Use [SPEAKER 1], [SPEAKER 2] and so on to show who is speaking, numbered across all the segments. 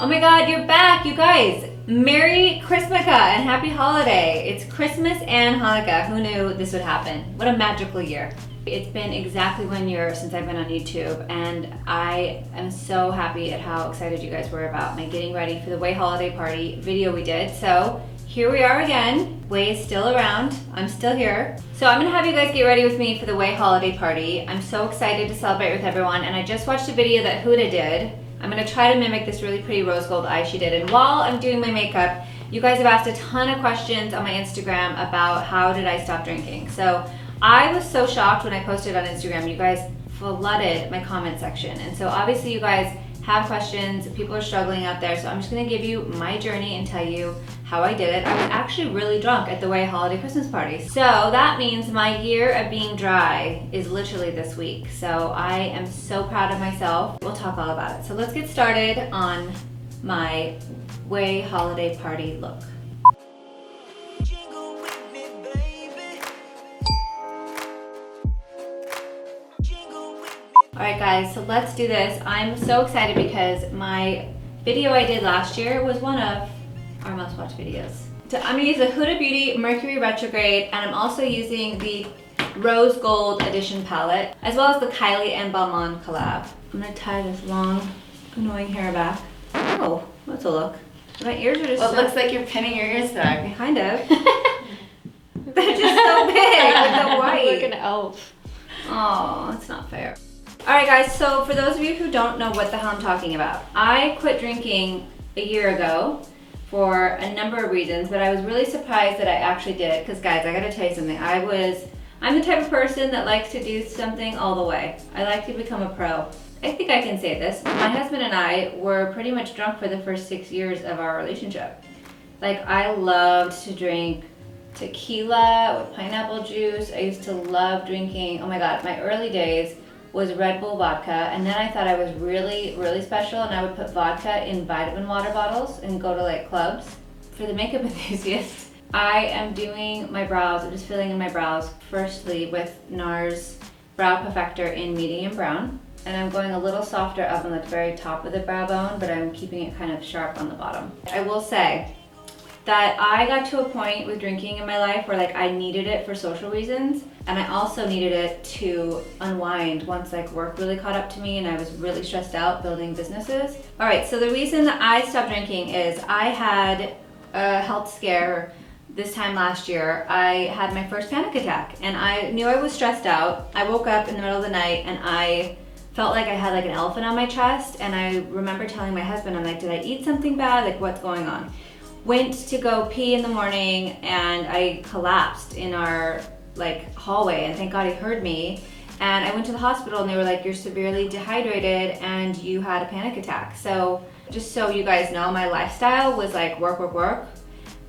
[SPEAKER 1] Oh my God, you're back, you guys. Merry Chrismukkah and happy holiday. It's Christmas and Hanukkah. Who knew this would happen? What a magical year. It's been exactly 1 year since I've been on YouTube, and I am so happy at how excited you guys were about my getting ready for the OUAI holiday party video we did. So here we are again. OUAI is still around. I'm still here. So I'm gonna have you guys get ready with me for the OUAI holiday party. I'm so excited to celebrate with everyone, and I just watched a video that Huda did. I'm gonna try to mimic this really pretty rose gold eye she did. And while I'm doing my makeup, you guys have asked a ton of questions on my Instagram about how did I stop drinking. So I was so shocked when I posted on Instagram. You guys flooded my comment section. And so obviously you guys have questions, people are struggling out there. So I'm just gonna give you my journey and tell you how I did it. I was actually really drunk at the OUAI holiday Christmas party. So that means my year of being dry is literally this week. So I am so proud of myself. We'll talk all about it. So let's get started on my OUAI holiday party look. All right guys, so let's do this. I'm so excited because my video I did last year was one of our most watched videos. So I'm gonna use the Huda Beauty Mercury Retrograde, and I'm also using the Rose Gold Edition palette, as well as the Kylie and Balmain collab. I'm gonna tie this long, annoying hair back. Oh, that's a look. My ears are just
[SPEAKER 2] well, it looks like you're pinning your ears back.
[SPEAKER 1] Kind of. They're just so big with the white.
[SPEAKER 2] Like an elf.
[SPEAKER 1] Oh, that's not fair. All right guys, so for those of you who don't know what the hell I'm talking about, I quit drinking a year ago for a number of reasons, but I was really surprised that I actually did it, because guys, I gotta tell you something. I'm the type of person that likes to do something all the way. I like to become a pro. I think I can say this. My husband and I were pretty much drunk for the first 6 years of our relationship. Like, I loved to drink tequila with pineapple juice. I used to love drinking, oh my God, my early days was Red Bull vodka, and then I thought I was really, really special, and I would put vodka in vitamin water bottles and go to like clubs. For the makeup enthusiasts, I am doing my brows. I'm just filling in my brows, firstly with NARS Brow Perfector in medium brown, and I'm going a little softer up on the very top of the brow bone, but I'm keeping it kind of sharp on the bottom. I will say that I got to a point with drinking in my life where like I needed it for social reasons, and I also needed it to unwind once like work really caught up to me and I was really stressed out building businesses. All right, so the reason that I stopped drinking is I had a health scare this time last year. I had my first panic attack, and I knew I was stressed out. I woke up in the middle of the night and I felt like I had like an elephant on my chest, and I remember telling my husband, I'm like, did I eat something bad? Like, what's going on? Went to go pee in the morning and I collapsed in our like hallway, and thank God he heard me. And I went to the hospital and they were like, you're severely dehydrated and you had a panic attack. So just so you guys know, my lifestyle was like work, work, work.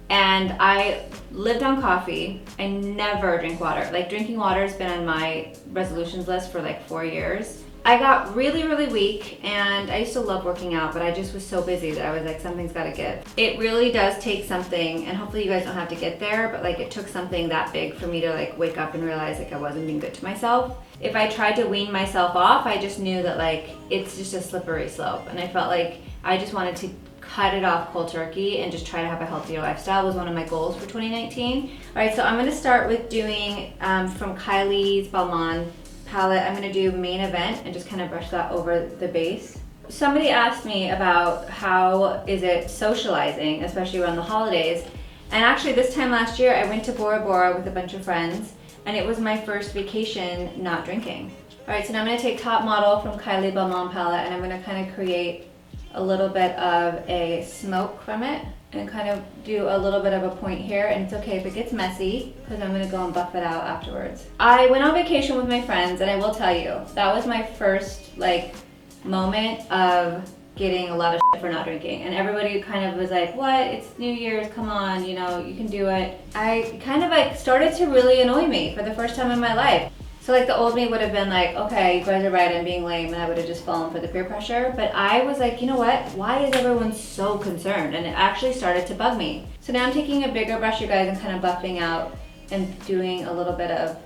[SPEAKER 1] And I lived on coffee. I never drink water. Like, drinking water has been on my resolutions list for like 4 years. I got really, really weak, and I used to love working out, but I just was so busy that I was like, something's gotta give. It really does take something, and hopefully you guys don't have to get there, but like it took something that big for me to like wake up and realize like I wasn't being good to myself. If I tried to wean myself off, I just knew that like it's just a slippery slope, and I felt like I just wanted to cut it off cold turkey and just try to have a healthier lifestyle was one of my goals for 2019. All right, so I'm gonna start with doing from Kylie's Balmain palette. I'm gonna do Main Event and just kind of brush that over the base. Somebody asked me about how is it socializing, especially around the holidays. And actually this time last year, I went to Bora Bora with a bunch of friends, and it was my first vacation not drinking. All right, so now I'm gonna take Top Model from Kylie Balmain palette, and I'm gonna kind of create a little bit of a smoke from it and kind of do a little bit of a point here, and it's okay if it gets messy because I'm gonna go and buff it out afterwards. I went on vacation with my friends, and I will tell you, that was my first like moment of getting a lot of shit for not drinking, and everybody kind of was like, what, it's New Year's, come on, you know, you can do it. I kind of like started to really annoy me for the first time in my life. So like the old me would have been like, okay, you guys are right, I'm being lame, and I would have just fallen for the peer pressure. But I was like, you know what? Why is everyone so concerned? And it actually started to bug me. So now I'm taking a bigger brush, you guys, and kind of buffing out and doing a little bit of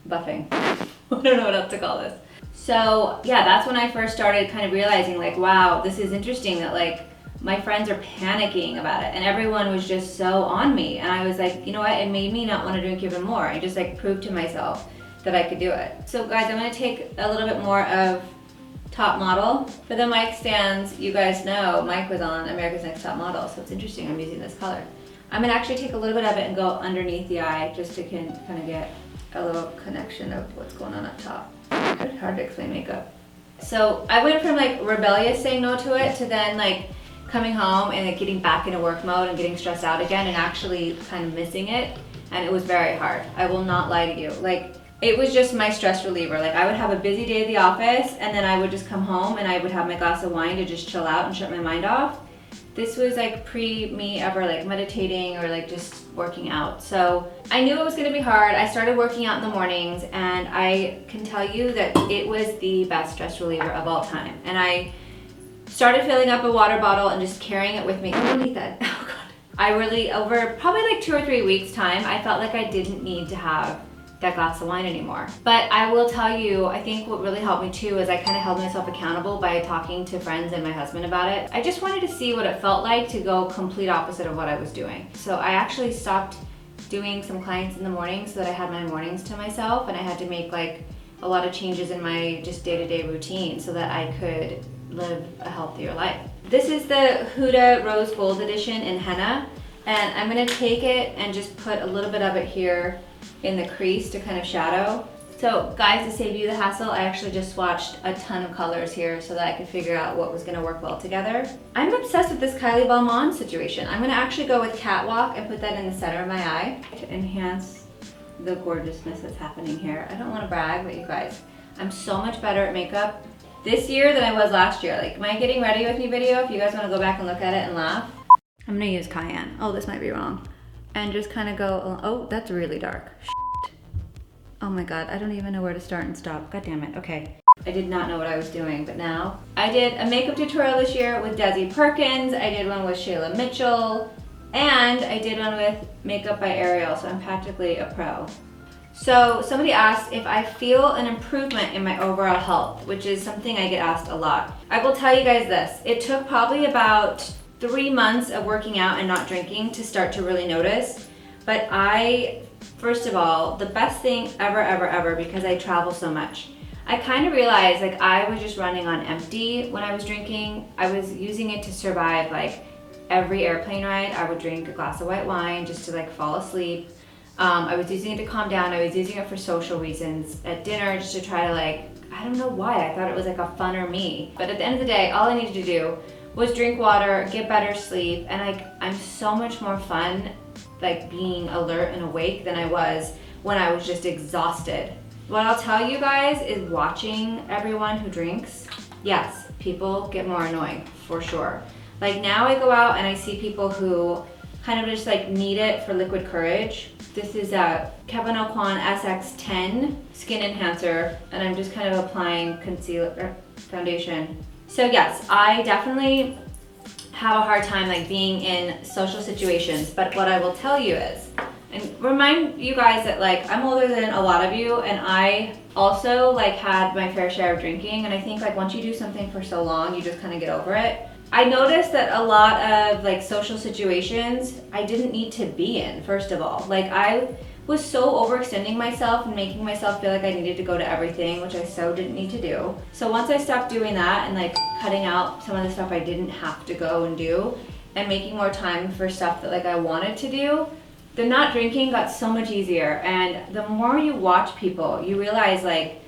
[SPEAKER 1] buffing. I don't know what else to call this. So yeah, that's when I first started kind of realizing like, wow, this is interesting that like my friends are panicking about it and everyone was just so on me. And I was like, you know what, it made me not want to drink even more. I just like proved to myself that I could do it. So guys, I'm gonna take a little bit more of Top Model. For the mic stands, you guys know Mike was on America's Next Top Model, so it's interesting I'm using this color. I'm gonna actually take a little bit of it and go underneath the eye just to kind of get a little connection of what's going on up top. It's hard to explain makeup. So I went from like rebellious saying no to it to then like coming home and like getting back into work mode and getting stressed out again and actually kind of missing it. And it was very hard. I will not lie to you. Like it was just my stress reliever. Like I would have a busy day at the office and then I would just come home and I would have my glass of wine to just chill out and shut my mind off. This was like pre me ever like meditating or like just working out. So I knew it was gonna be hard. I started working out in the mornings and I can tell you that it was the best stress reliever of all time. And I started filling up a water bottle and just carrying it with me. Oh, don't eat that. Oh God. I really, over probably like 2 or 3 weeks time, I felt like I didn't need to have that glass of wine anymore. But I will tell you, I think what really helped me too is I kind of held myself accountable by talking to friends and my husband about it. I just wanted to see what it felt like to go complete opposite of what I was doing. So I actually stopped doing some clients in the morning so that I had my mornings to myself, and I had to make like a lot of changes in my just day-to-day routine so that I could live a healthier life. This is the Huda Rose Gold Edition in henna, and I'm gonna take it and just put a little bit of it here in the crease to kind of shadow. So guys, to save you the hassle, I actually just swatched a ton of colors here so that I could figure out what was gonna work well together. I'm obsessed with this Kylie Balmain situation. I'm gonna actually go with Catwalk and put that in the center of my eye to enhance the gorgeousness that's happening here. I don't wanna brag, but you guys, I'm so much better at makeup this year than I was last year. Like my getting ready with me video, if you guys wanna go back and look at it and laugh, I'm gonna use Cayenne. Oh, this might be wrong. And just kind of go, oh, that's really dark. Shit. Oh my God, I don't even know where to start and stop. God damn it, okay. I did not know what I was doing, but now. I did a makeup tutorial this year with Desi Perkins, I did one with Shayla Mitchell, and I did one with Makeup by Ariel, so I'm practically a pro. So somebody asked if I feel an improvement in my overall health, which is something I get asked a lot. I will tell you guys this, it took probably about 3 months of working out and not drinking to start to really notice. But first of all, the best thing ever, because I travel so much, I kind of realized like I was just running on empty when I was drinking. I was using it to survive like every airplane ride. I would drink a glass of white wine just to like fall asleep. I was using it to calm down. I was using it for social reasons. At dinner, just to try to like, I don't know why, I thought it was like a funner me. But at the end of the day, all I needed to do was drink water, get better sleep, and like I'm so much more fun like being alert and awake than I was when I was just exhausted. What I'll tell you guys is watching everyone who drinks, yes, people get more annoying for sure. Like now I go out and I see people who kind of just like need it for liquid courage. This is a Kevin Aucoin SX10 Skin Enhancer, and I'm just kind of applying concealer, foundation. So yes, I definitely have a hard time like being in social situations, but what I will tell you is, and remind you guys that like I'm older than a lot of you, and I also like had my fair share of drinking, and I think like once you do something for so long, you just kind of get over it. I noticed that a lot of like social situations I didn't need to be in, first of all. Like I was so overextending myself and making myself feel like I needed to go to everything, which I so didn't need to do. So once I stopped doing that and like cutting out some of the stuff I didn't have to go and do and making more time for stuff that like I wanted to do, the not drinking got so much easier. And the more you watch people, you realize like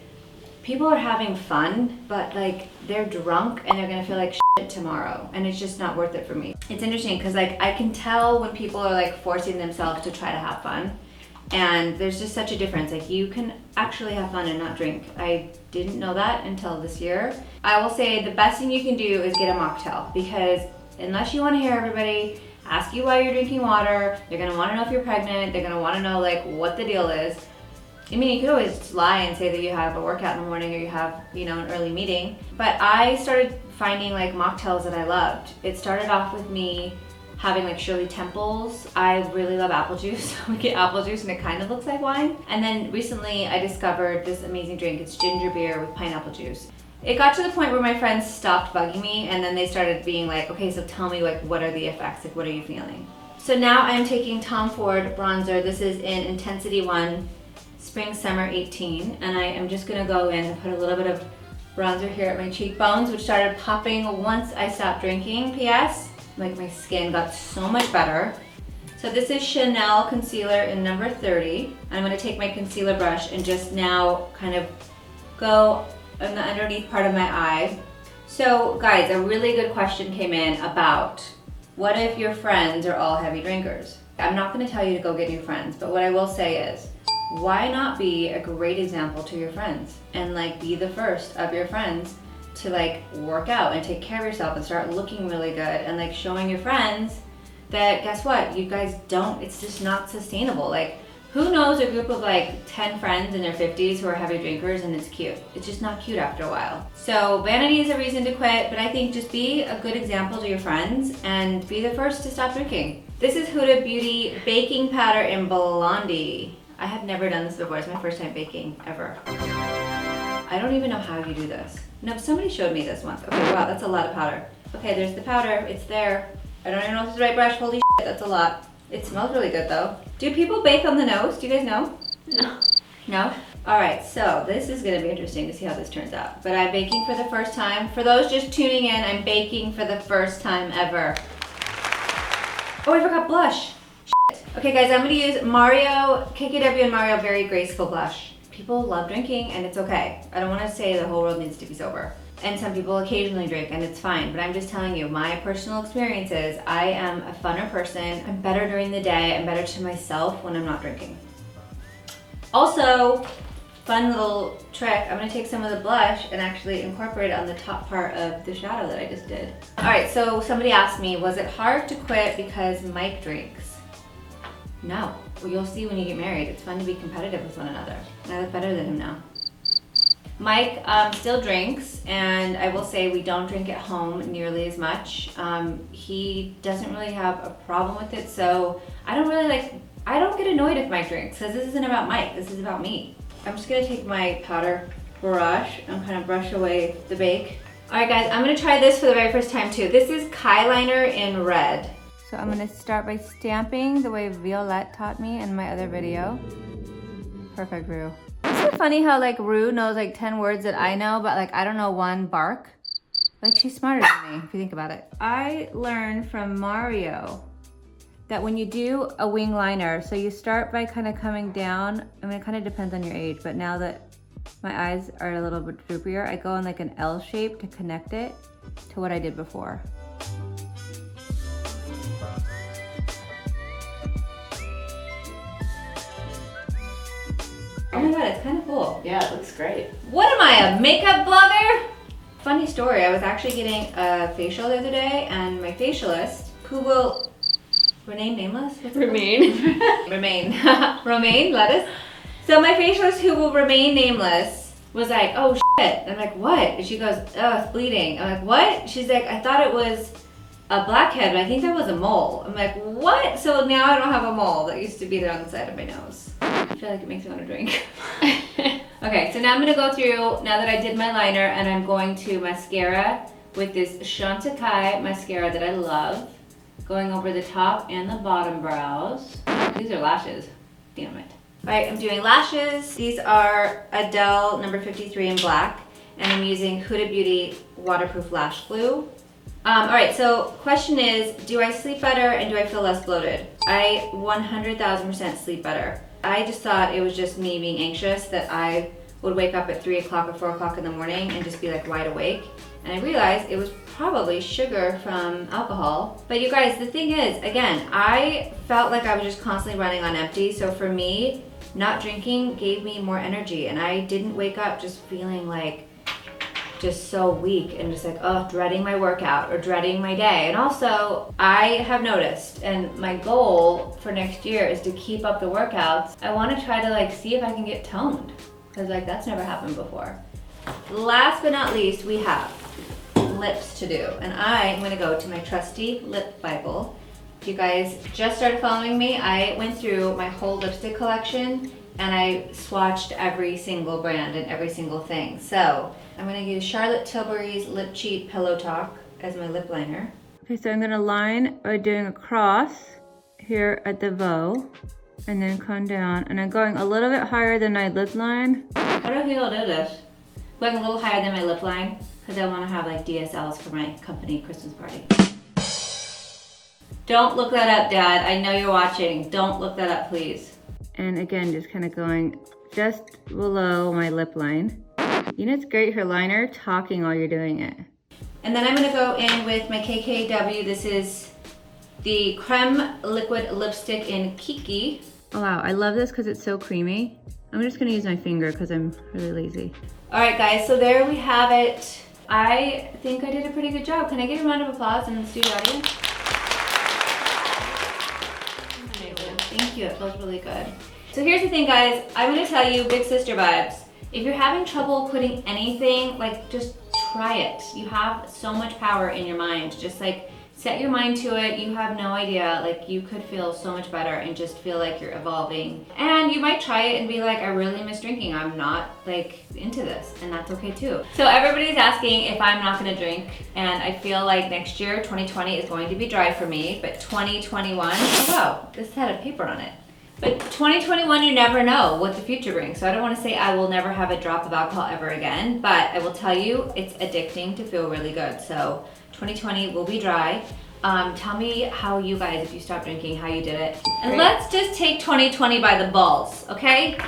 [SPEAKER 1] people are having fun, but like they're drunk and they're gonna feel like shit tomorrow, and it's just not worth it for me. It's interesting because like I can tell when people are like forcing themselves to try to have fun. And there's just such a difference. Like you can actually have fun and not drink. I didn't know that until this year. I will say the best thing you can do is get a mocktail, because unless you want to hear everybody ask you why you're drinking water, they're gonna want to know if you're pregnant, they're gonna want to know like what the deal is. I mean, you could always lie and say that you have a workout in the morning or you have, you know, an early meeting. But I started finding like mocktails that I loved. It started off with me having like Shirley Temples. I really love apple juice. We get apple juice and it kind of looks like wine. And then recently I discovered this amazing drink. It's ginger beer with pineapple juice. It got to the point where my friends stopped bugging me and then they started being like, okay, so tell me like what are the effects? Like what are you feeling? So now I'm taking Tom Ford bronzer. This is in Intensity 1, Spring Summer 18. And I am just gonna go in and put a little bit of bronzer here at my cheekbones, which started popping once I stopped drinking. P.S. like my skin got so much better. So this is Chanel concealer in number 30. I'm gonna take my concealer brush and just now kind of go on the underneath part of my eye. So guys, a really good question came in about what if your friends are all heavy drinkers? I'm not gonna tell you to go get new friends, but what I will say is, why not be a great example to your friends and like be the first of your friends to like work out and take care of yourself and start looking really good and like showing your friends that guess what, you guys don't, it's just not sustainable. Like who knows a group of like 10 friends in their 50s who are heavy drinkers and it's cute. It's just not cute after a while. So vanity is a reason to quit, but I think just be a good example to your friends and be the first to stop drinking. This is Huda Beauty baking powder in Blondie. I have never done this before. It's my first time baking ever. I don't even know how you do this. No, somebody showed me this once. Okay, wow, that's a lot of powder. Okay, there's the powder. It's there. I don't even know if it's the right brush. Holy shit, that's a lot. It smells really good though. Do people bake on the nose? Do you guys know?
[SPEAKER 2] No.
[SPEAKER 1] No? All right, so this is gonna be interesting to see how this turns out. But I'm baking for the first time. For those just tuning in, I'm baking for the first time ever. Oh, I forgot blush. Okay guys, I'm gonna use Mario, KKW and Mario Very Graceful Blush. People love drinking and it's okay. I don't wanna say the whole world needs to be sober. And some people occasionally drink and it's fine, but I'm just telling you, my personal experience is I am a funner person. I'm better during the day. I'm better to myself when I'm not drinking. Also, fun little trick, I'm gonna take some of the blush and actually incorporate it on the top part of the shadow that I just did. All right, so somebody asked me, was it hard to quit because Mike drinks? No. Well, you'll see when you get married. It's fun to be competitive with one another. And I look better than him now. Mike still drinks, and I will say we don't drink at home nearly as much. He doesn't really have a problem with it, so I don't get annoyed if Mike drinks, because this isn't about Mike, this is about me. I'm just gonna take my powder brush and kind of brush away the bake. All right guys, I'm gonna try this for the very first time too. This is Kyliner in red. So I'm gonna start by stamping the way Violette taught me in my other video. Perfect, Rue. Isn't it funny how like Rue knows like 10 words that I know, but like I don't know one bark? Like she's smarter than me, if you think about it. I learned from Mario that when you do a wing liner, so you start by kind of coming down. I mean, it kind of depends on your age, but now that my eyes are a little bit droopier, I go in like an L shape to connect it to what I did before. Oh my god, it's kind of cool.
[SPEAKER 2] Yeah, it looks great.
[SPEAKER 1] What am I, a makeup blogger? Funny story, I was actually getting a facial the other day and my facialist, who will remain nameless?
[SPEAKER 2] Remain.
[SPEAKER 1] Remain. Romaine Lettuce. So my facialist, who will remain nameless, was like, oh shit. I'm like, what? And she goes, oh, it's bleeding. I'm like, what? She's like, I thought it was a blackhead, but I think that was a mole. I'm like, what? So now I don't have a mole that used to be there on the side of my nose. I feel like it makes me want to drink. Okay, so now I'm gonna go through, now that I did my liner, and I'm going to mascara with this Chantecaille mascara that I love, going over the top and the bottom brows. These are lashes, damn it. All right, I'm doing lashes. These are Adele number 53 in black, and I'm using Huda Beauty waterproof lash glue. All right, so question is, do I sleep better and do I feel less bloated? I 100,000% sleep better. I just thought it was just me being anxious, that I would wake up at 3 o'clock or 4 o'clock in the morning and just be like wide awake. And I realized it was probably sugar from alcohol. But you guys, the thing is, again, I felt like I was just constantly running on empty. So for me, not drinking gave me more energy, and I didn't wake up just feeling like just so weak and just like, oh, dreading my workout or dreading my day. And also, I have noticed, and my goal for next year is to keep up the workouts. I want to try to like see if I can get toned, because like that's never happened before. Last but not least, we have lips to do, and I am going to go to my trusty lip Bible, If you guys just started following me, I went through my whole lipstick collection and I swatched every single brand and every single thing. So I'm gonna use Charlotte Tilbury's Lip Cheat Pillow Talk as my lip liner. Okay, so I'm gonna line by doing a cross here at the bow and then come down. And I'm going a little bit higher than my lip line. How do I think I'll do this? Going a little higher than my lip line because I wanna have like DSLs for my company Christmas party. Don't look that up, Dad. I know you're watching. Don't look that up, please. And again, just kind of going just below my lip line. You know, it's great for liner, talking while you're doing it. And then I'm gonna go in with my KKW. This is the Creme Liquid Lipstick in Kiki. Oh wow, I love this because it's so creamy. I'm just gonna use my finger because I'm really lazy. All right, guys, so there we have it. I think I did a pretty good job. Can I get a round of applause in the studio audience? Thank you, it feels really good. So here's the thing, guys. I'm gonna tell you, big sister vibes. If you're having trouble quitting anything, like just try it. You have so much power in your mind. Just like set your mind to it. You have no idea, like you could feel so much better and just feel like you're evolving. And you might try it and be like, I really miss drinking. I'm not like into this, and that's okay too. So everybody's asking if I'm not gonna drink, and I feel like next year, 2020 is going to be dry for me, but 2021, oh wow, this had a paper on it. But 2021, you never know what the future brings. So I don't wanna say I will never have a drop of alcohol ever again, but I will tell you, it's addicting to feel really good. So 2020 will be dry. Tell me how you guys, if you stopped drinking, how you did it. And let's just take 2020 by the balls, okay?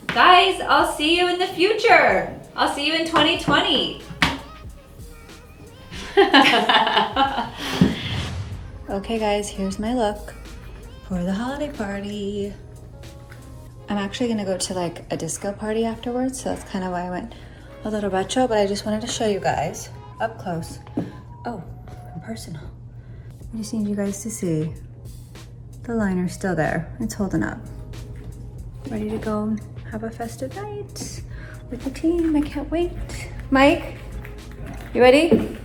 [SPEAKER 1] Guys, I'll see you in the future. I'll see you in 2020. Okay guys, here's my look for the holiday party. I'm actually gonna go to like a disco party afterwards, so that's kind of why I went a little retro, but I just wanted to show you guys up close. Oh, and personal. I just need you guys to see the liner's still there. It's holding up. Ready to go have a festive night with the team. I can't wait. Mike, you ready?